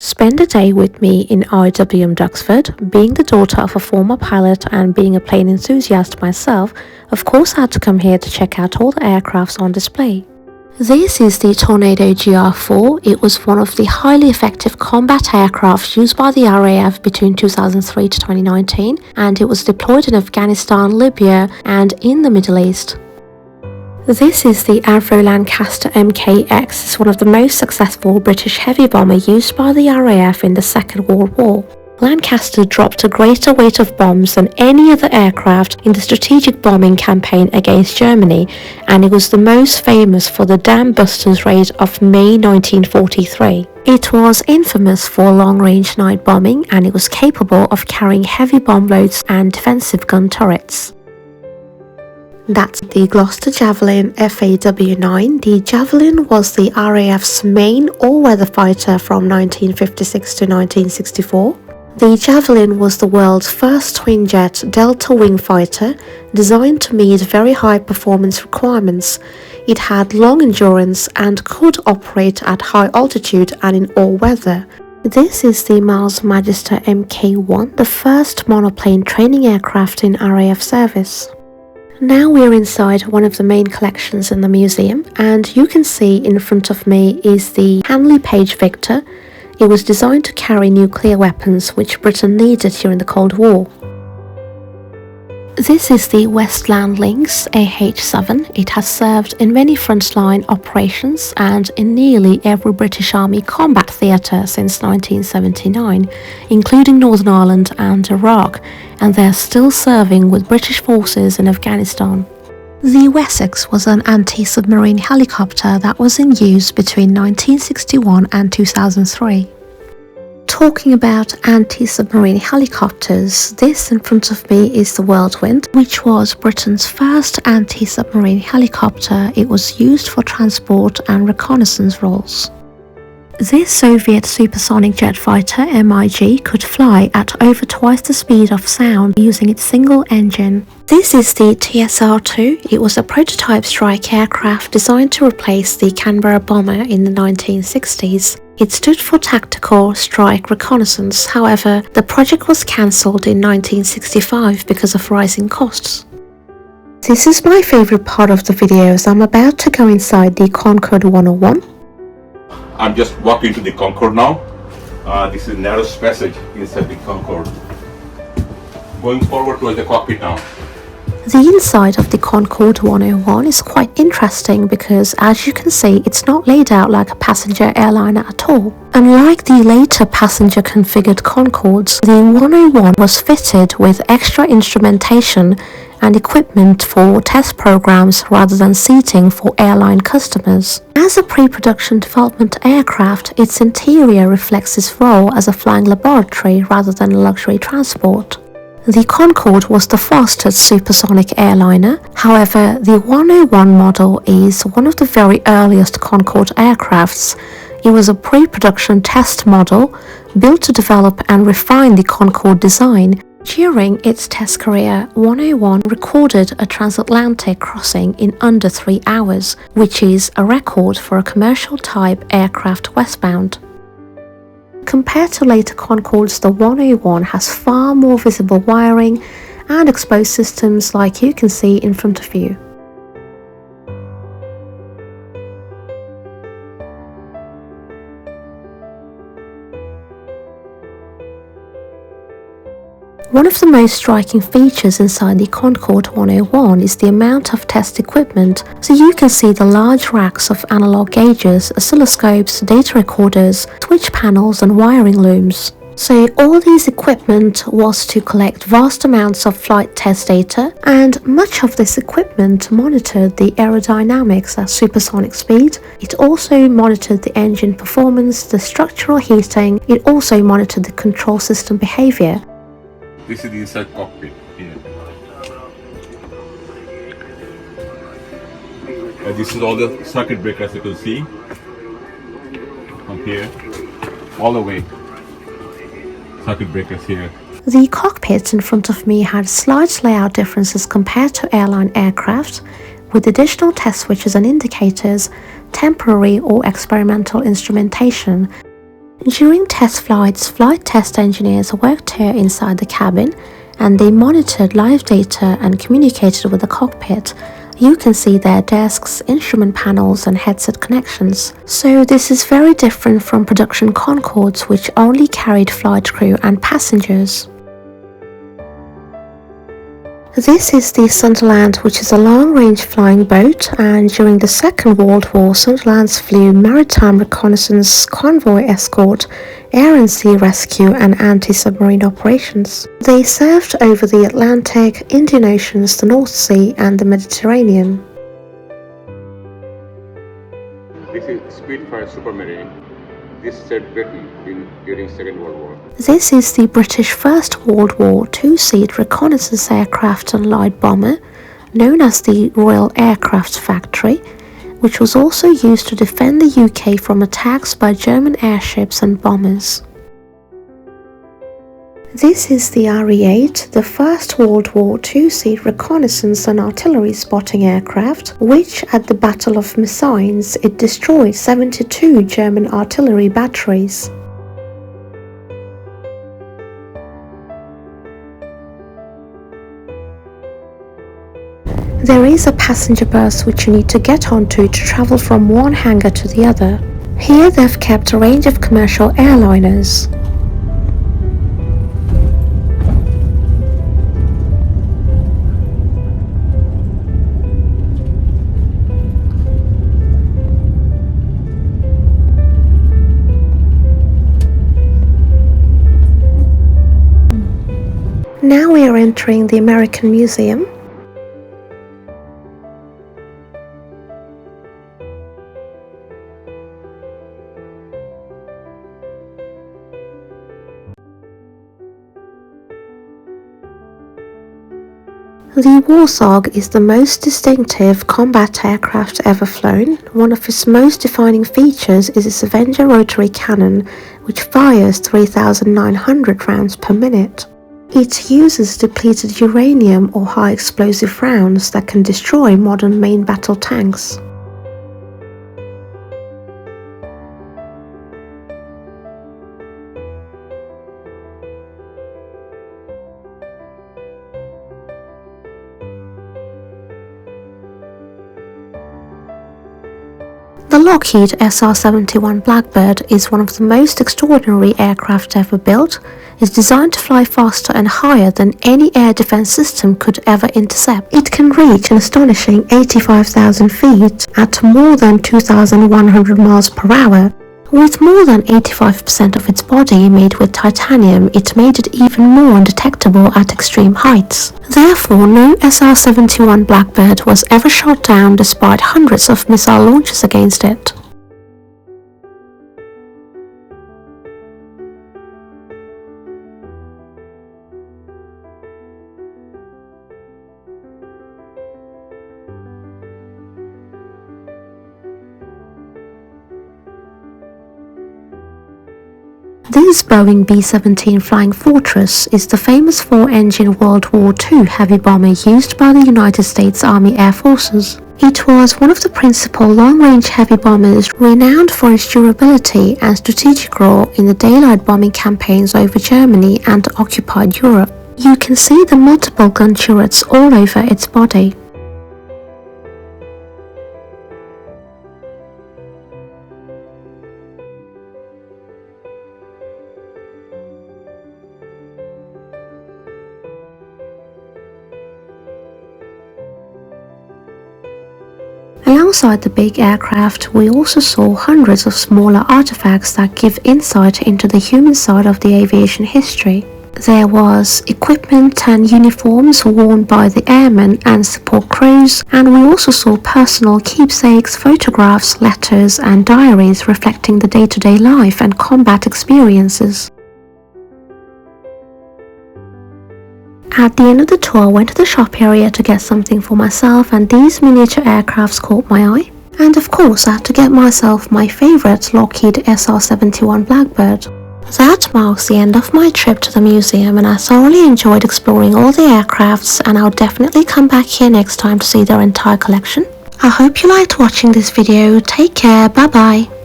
Spend a day with me in IWM Duxford. Being the daughter of a former pilot and being a plane enthusiast myself, of course I had to come here to check out all the aircrafts on display. This is the Tornado GR4. It was one of the highly effective combat aircraft used by the RAF between 2003 to 2019, and it was deployed in Afghanistan, Libya and in the Middle East. This is the Avro Lancaster MKX. It's one of the most successful British heavy bomber used by the RAF in the Second World War. Lancaster dropped a greater weight of bombs than any other aircraft in the strategic bombing campaign against Germany, and it was the most famous for the Dam Busters raid of May 1943. It was infamous for long-range night bombing, and it was capable of carrying heavy bomb loads and defensive gun turrets. That's the Gloucester Javelin FAW-9. The Javelin was the RAF's main all-weather fighter from 1956 to 1964. The Javelin was the world's first twin-jet delta-wing fighter designed to meet very high performance requirements. It had long endurance and could operate at high altitude and in all weather. This is the Miles Magister Mk1, the first monoplane training aircraft in RAF service. Now we're inside one of the main collections in the museum, and you can see in front of me is the Hanley Page Victor. It was designed to carry nuclear weapons which Britain needed during the Cold War. This is the Westland Lynx AH-7. It has served in many frontline operations and in nearly every British Army combat theatre since 1979, including Northern Ireland and Iraq, and they are still serving with British forces in Afghanistan. The Wessex was an anti-submarine helicopter that was in use between 1961 and 2003. Talking about anti-submarine helicopters, this in front of me is the Whirlwind, which was Britain's first anti-submarine helicopter. It was used for transport and reconnaissance roles. This Soviet supersonic jet fighter, MiG, could fly at over twice the speed of sound using its single engine. This is the TSR-2. It was a prototype strike aircraft designed to replace the Canberra bomber in the 1960s. It stood for Tactical Strike Reconnaissance. However, the project was cancelled in 1965 because of rising costs. This is my favourite part of the video, as I'm about to go inside the Concorde 101. I'm just walking to the Concorde now. This is narrowest passage inside the Concorde. Going forward towards the cockpit now. The inside of the Concorde 101 is quite interesting because, as you can see, it's not laid out like a passenger airliner at all. Unlike the later passenger configured Concordes, the 101 was fitted with extra instrumentation and equipment for test programs rather than seating for airline customers. As a pre-production development aircraft, its interior reflects its role as a flying laboratory rather than a luxury transport. The Concorde was the fastest supersonic airliner. However, the 101 model is one of the very earliest Concorde aircrafts. It was a pre-production test model built to develop and refine the Concorde design. During its test career, 101 recorded a transatlantic crossing in under 3 hours, which is a record for a commercial type aircraft westbound. Compared to later Concordes, the 101 has far more visible wiring and exposed systems like you can see in front of you. One of the most striking features inside the Concorde 101 is the amount of test equipment. So you can see the large racks of analog gauges, oscilloscopes, data recorders, switch panels and wiring looms. So all these equipment was to collect vast amounts of flight test data, and much of this equipment monitored the aerodynamics at supersonic speed. It also monitored the engine performance, the structural heating. It also monitored the control system behavior. This is the inside cockpit here. This is all the circuit breakers you can see from here all the way. Circuit breakers here. The cockpit in front of me had slight layout differences compared to airline aircraft, with additional test switches and indicators, temporary or experimental instrumentation. During test flights, flight test engineers worked here inside the cabin and they monitored live data and communicated with the cockpit. You can see their desks, instrument panels and headset connections. So this is very different from production Concords, which only carried flight crew and passengers. This is the Sunderland, which is a long-range flying boat, and during the Second World War, Sunderlands flew maritime reconnaissance, convoy escort, air and sea rescue and anti-submarine operations. They served over the Atlantic, Indian Oceans, the North Sea and the Mediterranean. This is Spitfire Supermarine. This served Britain during Second World War. This is the British First World War two-seat reconnaissance aircraft and light bomber, known as the Royal Aircraft Factory, which was also used to defend the UK from attacks by German airships and bombers. This is the RE-8, the First World War two-seat reconnaissance and artillery spotting aircraft, which at the Battle of Messines it destroyed 72 German artillery batteries. There is a passenger bus which you need to get onto to travel from one hangar to the other. Here they've kept a range of commercial airliners. Now we are entering the American Museum. The Warthog is the most distinctive combat aircraft ever flown. One of its most defining features is its Avenger rotary cannon, which fires 3,900 rounds per minute. It uses depleted uranium or high explosive rounds that can destroy modern main battle tanks. The Lockheed SR-71 Blackbird is one of the most extraordinary aircraft ever built. It's designed to fly faster and higher than any air defense system could ever intercept. It can reach an astonishing 85,000 feet at more than 2,100 miles per hour. With more than 85% of its body made with titanium, it made it even more undetectable at extreme heights. Therefore, no SR-71 Blackbird was ever shot down despite hundreds of missile launches against it. This Boeing B-17 Flying Fortress is the famous four-engine World War II heavy bomber used by the United States Army Air Forces. It was one of the principal long-range heavy bombers, renowned for its durability and strategic role in the daylight bombing campaigns over Germany and occupied Europe. You can see the multiple gun turrets all over its body. Alongside the big aircraft, we also saw hundreds of smaller artifacts that give insight into the human side of the aviation history. There was equipment and uniforms worn by the airmen and support crews, and we also saw personal keepsakes, photographs, letters and diaries reflecting the day-to-day life and combat experiences. At the end of the tour, I went to the shop area to get something for myself, and these miniature aircrafts caught my eye. And of course, I had to get myself my favourite Lockheed SR-71 Blackbird. That marks the end of my trip to the museum, and I thoroughly enjoyed exploring all the aircrafts, and I'll definitely come back here next time to see their entire collection. I hope you liked watching this video. Take care, bye bye.